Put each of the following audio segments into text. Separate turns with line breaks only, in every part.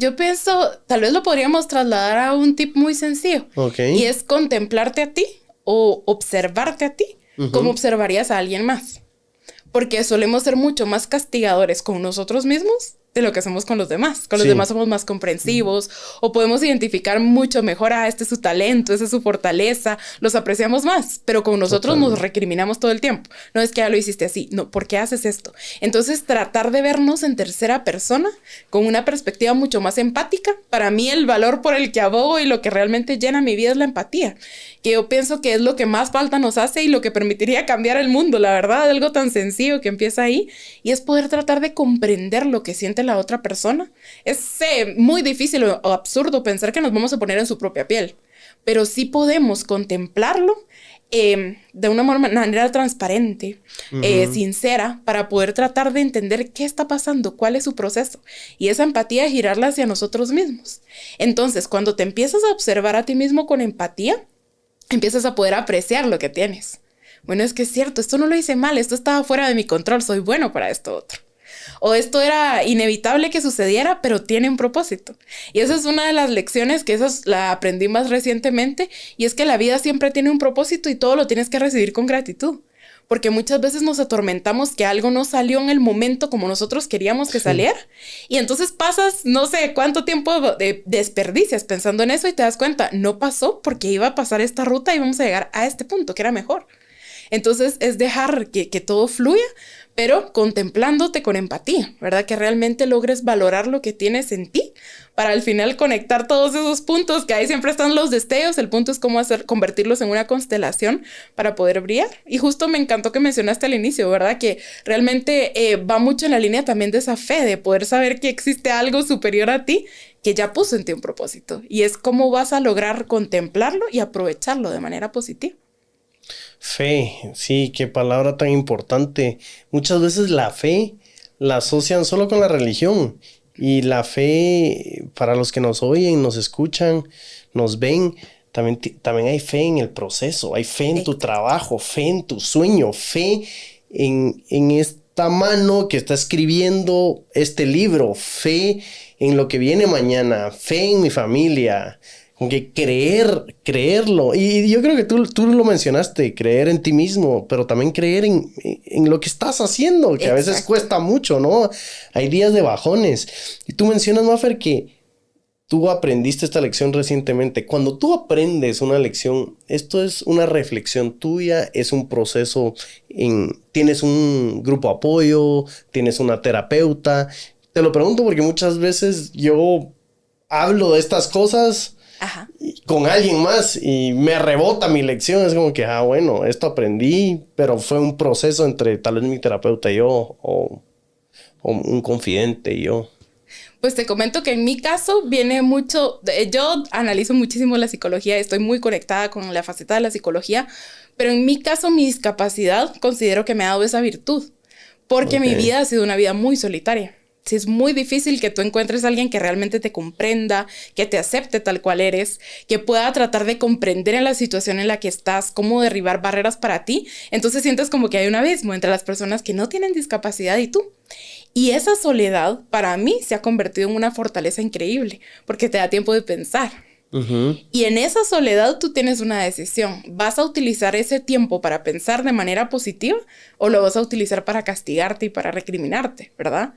Yo pienso, tal vez lo podríamos trasladar a un tip muy sencillo.
Ok.
Y es contemplarte a ti o observarte a ti como observarías a alguien más. Porque solemos ser mucho más castigadores con nosotros mismos de lo que hacemos con los demás. Con los demás somos más comprensivos o podemos identificar mucho mejor este es su talento, esa es su fortaleza, los apreciamos más, pero con nosotros nos recriminamos todo el tiempo. No es que ya lo hiciste así, no, ¿por qué haces esto? Entonces tratar de vernos en tercera persona con una perspectiva mucho más empática. Para mí el valor por el que abogo y lo que realmente llena mi vida es la empatía, que yo pienso que es lo que más falta nos hace y lo que permitiría cambiar el mundo, la verdad, algo tan sencillo que empieza ahí, y es poder tratar de comprender lo que siente la otra persona. Es muy difícil o absurdo pensar que nos vamos a poner en su propia piel, pero sí podemos contemplarlo de una manera transparente, sincera, para poder tratar de entender qué está pasando, cuál es su proceso, y esa empatía girarla hacia nosotros mismos. Entonces, cuando te empiezas a observar a ti mismo con empatía, empiezas a poder apreciar lo que tienes. Bueno, es que es cierto, esto no lo hice mal, esto estaba fuera de mi control, soy bueno para esto otro. O esto era inevitable que sucediera, pero tiene un propósito. Y esa es una de las lecciones que la aprendí más recientemente, y es que la vida siempre tiene un propósito y todo lo tienes que recibir con gratitud. Porque muchas veces nos atormentamos que algo no salió en el momento como nosotros queríamos que saliera. Y entonces pasas no sé cuánto tiempo desperdicias pensando en eso y te das cuenta, no pasó porque iba a pasar esta ruta y vamos a llegar a este punto que era mejor. Entonces es dejar que todo fluya, pero contemplándote con empatía, ¿verdad? Que realmente logres valorar lo que tienes en ti para al final conectar todos esos puntos, que ahí siempre están los destellos. El punto es cómo convertirlos en una constelación para poder brillar. Y justo me encantó que mencionaste al inicio, ¿verdad? Que realmente va mucho en la línea también de esa fe, de poder saber que existe algo superior a ti que ya puso en ti un propósito. Y es cómo vas a lograr contemplarlo y aprovecharlo de manera positiva.
Fe, sí, qué palabra tan importante. Muchas veces la fe la asocian solo con la religión. Y la fe, para los que nos oyen, nos escuchan, nos ven, también hay fe en el proceso. Hay fe en tu trabajo, fe en tu sueño, fe en esta mano que está escribiendo este libro, fe en lo que viene mañana, fe en mi familia. Como que creerlo. Y yo creo que tú lo mencionaste, creer en ti mismo, pero también creer en lo que estás haciendo, que a veces cuesta mucho, ¿no? Hay días de bajones. Y tú mencionas, Mafer, que tú aprendiste esta lección recientemente. Cuando tú aprendes una lección, esto es una reflexión tuya, es un proceso, tienes un grupo de apoyo, tienes una terapeuta. Te lo pregunto porque muchas veces yo hablo de estas cosas con alguien más y me rebota mi lección. Es como que, bueno, esto aprendí, pero fue un proceso entre tal vez mi terapeuta y yo, o un confidente y yo.
Pues te comento que en mi caso viene mucho, yo analizo muchísimo la psicología, estoy muy conectada con la faceta de la psicología, pero en mi caso mi discapacidad considero que me ha dado esa virtud, porque mi vida ha sido una vida muy solitaria. Sí, es muy difícil que tú encuentres a alguien que realmente te comprenda, que te acepte tal cual eres, que pueda tratar de comprender en la situación en la que estás, cómo derribar barreras para ti. Entonces sientes como que hay un abismo entre las personas que no tienen discapacidad y tú. Y esa soledad para mí se ha convertido en una fortaleza increíble, porque te da tiempo de pensar. Y en esa soledad tú tienes una decisión. ¿Vas a utilizar ese tiempo para pensar de manera positiva o lo vas a utilizar para castigarte y para recriminarte, verdad?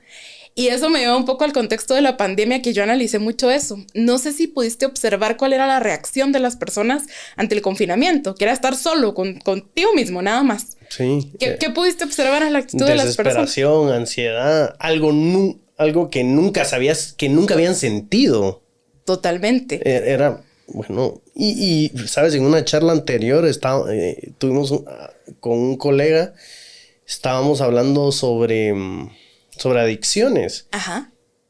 Y eso me lleva un poco al contexto de la pandemia, que yo analicé mucho eso. No sé si pudiste observar cuál era la reacción de las personas ante el confinamiento, que era estar solo contigo mismo, nada más.
Sí.
¿Qué pudiste observar en la actitud de las personas?
Desesperación, ansiedad, algo que nunca sabías, que nunca habían sentido.
Totalmente.
Era, bueno, y sabes, en una charla anterior tuvimos con un colega, estábamos hablando sobre adicciones.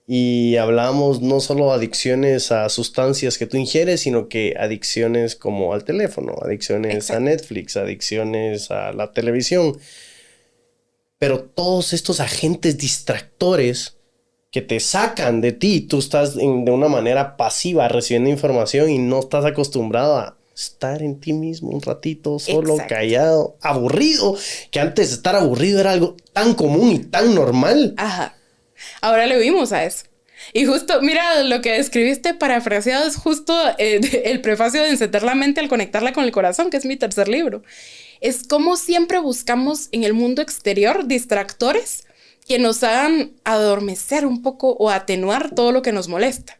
Y hablábamos no solo adicciones a sustancias que tú ingieres, sino que adicciones como al teléfono, adicciones a Netflix, adicciones a la televisión. Pero todos estos agentes distractores que te sacan de ti, tú estás de una manera pasiva recibiendo información y no estás acostumbrado a estar en ti mismo un ratito, solo, callado, aburrido, que antes estar aburrido era algo tan común y tan normal.
Ahora le oímos a eso. Y justo, mira, lo que escribiste parafraseado es justo el prefacio de Encender la mente al conectarla con el corazón, que es mi tercer libro. Es como siempre buscamos en el mundo exterior distractores que nos hagan adormecer un poco o atenuar todo lo que nos molesta.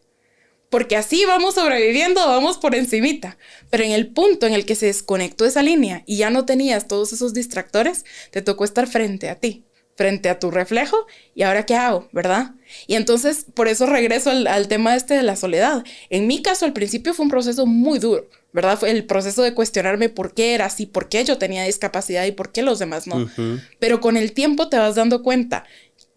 Porque así vamos sobreviviendo, vamos por encimita. Pero en el punto en el que se desconectó esa línea y ya no tenías todos esos distractores, te tocó estar frente a ti, frente a tu reflejo, y ahora ¿qué hago? ¿Verdad? Y entonces, por eso regreso al tema de la soledad. En mi caso, al principio fue un proceso muy duro, ¿verdad? Fue el proceso de cuestionarme por qué era así, por qué yo tenía discapacidad y por qué los demás no. Pero con el tiempo te vas dando cuenta.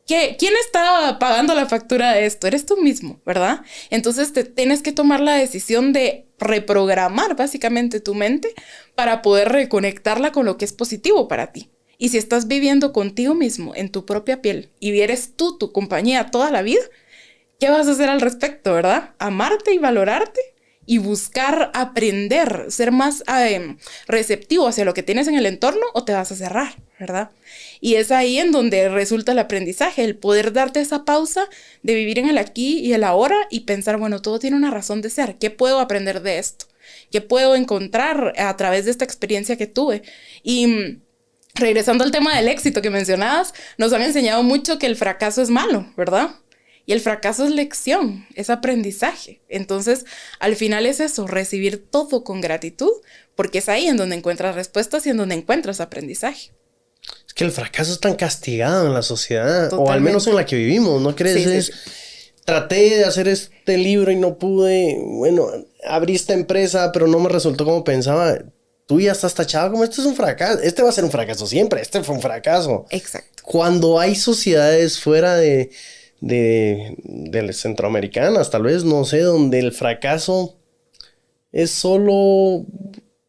¿Quién está pagando la factura de esto? Eres tú mismo, ¿verdad? Entonces tienes que tomar la decisión de reprogramar básicamente tu mente para poder reconectarla con lo que es positivo para ti. Y si estás viviendo contigo mismo en tu propia piel y eres tú tu compañía toda la vida, ¿qué vas a hacer al respecto, verdad? Amarte y valorarte y buscar aprender, ser más receptivo hacia lo que tienes en el entorno, o te vas a cerrar, ¿verdad? Y es ahí en donde resulta el aprendizaje, el poder darte esa pausa de vivir en el aquí y el ahora y pensar, bueno, todo tiene una razón de ser. ¿Qué puedo aprender de esto? ¿Qué puedo encontrar a través de esta experiencia que tuve? Y regresando al tema del éxito que mencionabas, nos han enseñado mucho que el fracaso es malo, ¿verdad? Y el fracaso es lección, es aprendizaje. Entonces, al final es eso, recibir todo con gratitud, porque es ahí en donde encuentras respuestas y en donde encuentras aprendizaje.
Es que el fracaso es tan castigado en la sociedad,
Totalmente.
o al menos en la que vivimos, ¿no crees?
Sí.
Traté de hacer este libro y no pude. Bueno, abrí esta empresa, pero no me resultó como pensaba. Tú ya estás tachado como este es un fracaso. Este va a ser un fracaso siempre. Este fue un fracaso.
Exacto.
Cuando hay sociedades fuera de centroamericanas, tal vez, no sé, donde el fracaso es solo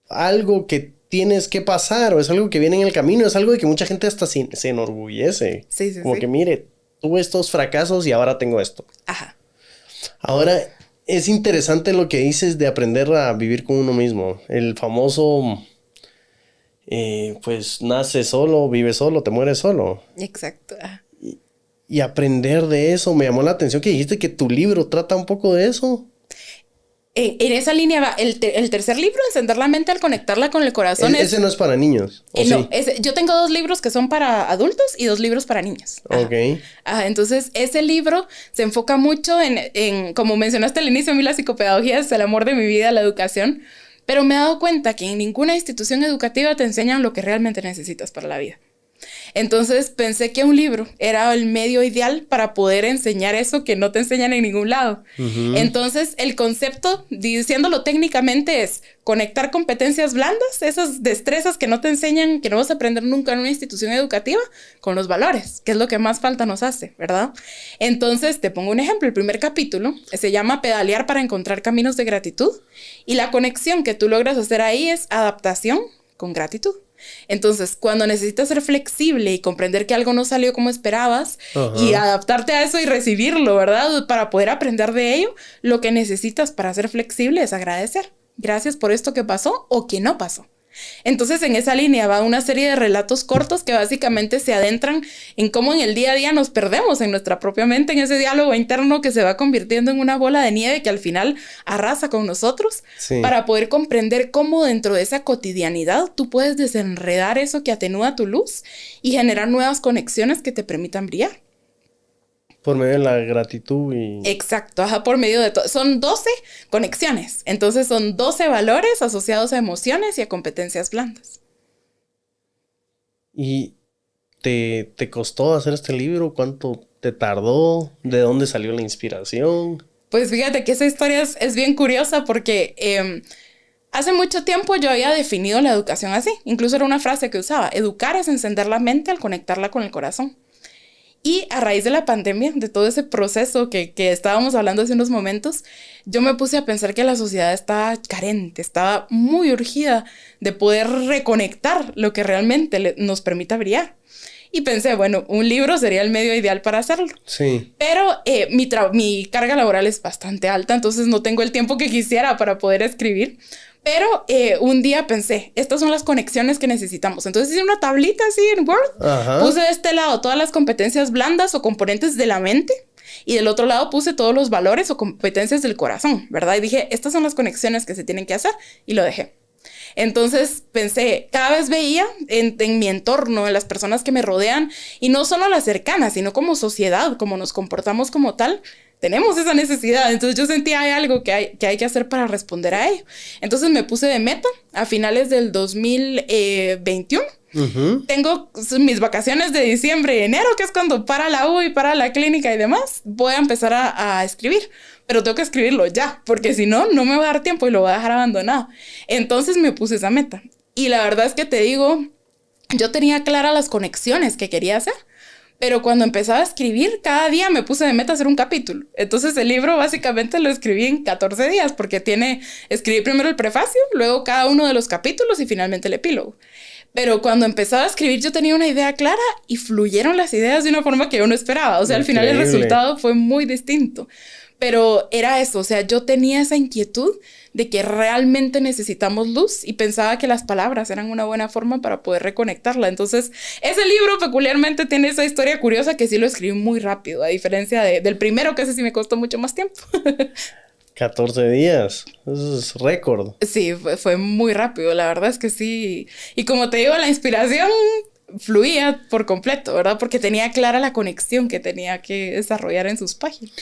algo que tienes que pasar, o es algo que viene en el camino, es algo de que mucha gente hasta se enorgullece.
Sí.
Como que mire, tuve estos fracasos y ahora tengo esto.
Ajá.
Ahora, es interesante lo que dices de aprender a vivir con uno mismo. El famoso, pues, nace solo, vive solo, te mueres solo.
Exacto. Ajá.
Y aprender de eso, me llamó la atención que dijiste que tu libro trata un poco de eso.
En esa línea va el tercer libro, Encender la mente al conectarla con el corazón.
Ese no es para niños, ¿o
no,
sí?
yo tengo 2 libros que son para adultos y 2 libros para niños. Ajá.
Ok.
Ajá, entonces, ese libro se enfoca mucho en, como mencionaste al inicio, a mí la psicopedagogía es el amor de mi vida, la educación. Pero me he dado cuenta que en ninguna institución educativa te enseñan lo que realmente necesitas para la vida. Entonces pensé que un libro era el medio ideal para poder enseñar eso que no te enseñan en ningún lado. Entonces el concepto, diciéndolo técnicamente, es conectar competencias blandas, esas destrezas que no te enseñan, que no vas a aprender nunca en una institución educativa, con los valores, que es lo que más falta nos hace, ¿verdad? Entonces te pongo un ejemplo. El primer capítulo se llama Pedalear para encontrar caminos de gratitud, y la conexión que tú logras hacer ahí es adaptación con gratitud. Entonces, cuando necesitas ser flexible y comprender que algo no salió como esperabas, y adaptarte a eso y recibirlo, ¿verdad? Para poder aprender de ello, lo que necesitas para ser flexible es agradecer. Gracias por esto que pasó o que no pasó. Entonces, en esa línea va una serie de relatos cortos que básicamente se adentran en cómo en el día a día nos perdemos en nuestra propia mente, en ese diálogo interno que se va convirtiendo en una bola de nieve que al final arrasa con nosotros, para poder comprender cómo dentro de esa cotidianidad tú puedes desenredar eso que atenúa tu luz y generar nuevas conexiones que te permitan brillar.
Por medio de la gratitud y...
Exacto, ajá, por medio de todo. Son 12 conexiones. Entonces son 12 valores asociados a emociones y a competencias blandas.
¿Y te costó hacer este libro? ¿Cuánto te tardó? ¿De dónde salió la inspiración?
Pues fíjate que esa historia es bien curiosa porque hace mucho tiempo yo había definido la educación así. Incluso era una frase que usaba: educar es encender la mente al conectarla con el corazón. Y a raíz de la pandemia, de todo ese proceso que estábamos hablando hace unos momentos, yo me puse a pensar que la sociedad estaba carente, estaba muy urgida de poder reconectar lo que realmente nos permita brillar. y pensé, bueno, un libro sería el medio ideal para hacerlo.
Sí.
Pero mi carga laboral es bastante alta, entonces no tengo el tiempo que quisiera para poder escribir. Pero un día pensé, estas son las conexiones que necesitamos. Entonces hice una tablita así en Word. Ajá. Puse de este lado todas las competencias blandas o componentes de la mente. Y del otro lado puse todos los valores o competencias del corazón, ¿verdad? Y dije, estas son las conexiones que se tienen que hacer. Y lo dejé. Entonces pensé, cada vez veía en mi entorno, en las personas que me rodean, y no solo las cercanas, sino como sociedad, como nos comportamos como tal, tenemos esa necesidad. Entonces yo sentía hay algo que hay que hacer para responder a ello. Entonces me puse de meta a finales del 2021. Uh-huh. Tengo mis vacaciones de diciembre y enero, que es cuando para la U y para la clínica y demás. Voy a empezar a escribir, pero tengo que escribirlo ya, porque si no, no me va a dar tiempo y lo voy a dejar abandonado. Entonces me puse esa meta. Y la verdad es que te digo, yo tenía claras las conexiones que quería hacer, pero cuando empezaba a escribir, cada día me puse de meta hacer un capítulo. Entonces el libro básicamente lo escribí en 14 días, porque escribí primero el prefacio, luego cada uno de los capítulos y finalmente el epílogo. Pero cuando empezaba a escribir yo tenía una idea clara y fluyeron las ideas de una forma que yo no esperaba. O sea, al final el resultado fue muy distinto. Pero era eso, o sea, yo tenía esa inquietud de que realmente necesitamos luz y pensaba que las palabras eran una buena forma para poder reconectarla. Entonces, ese libro peculiarmente tiene esa historia curiosa que sí lo escribí muy rápido, a diferencia del primero, que ese sí me costó mucho más tiempo.
14 días, eso es récord.
Sí, fue muy rápido, la verdad es que sí. Y como te digo, la inspiración fluía por completo, ¿verdad? Porque tenía clara la conexión que tenía que desarrollar en sus páginas.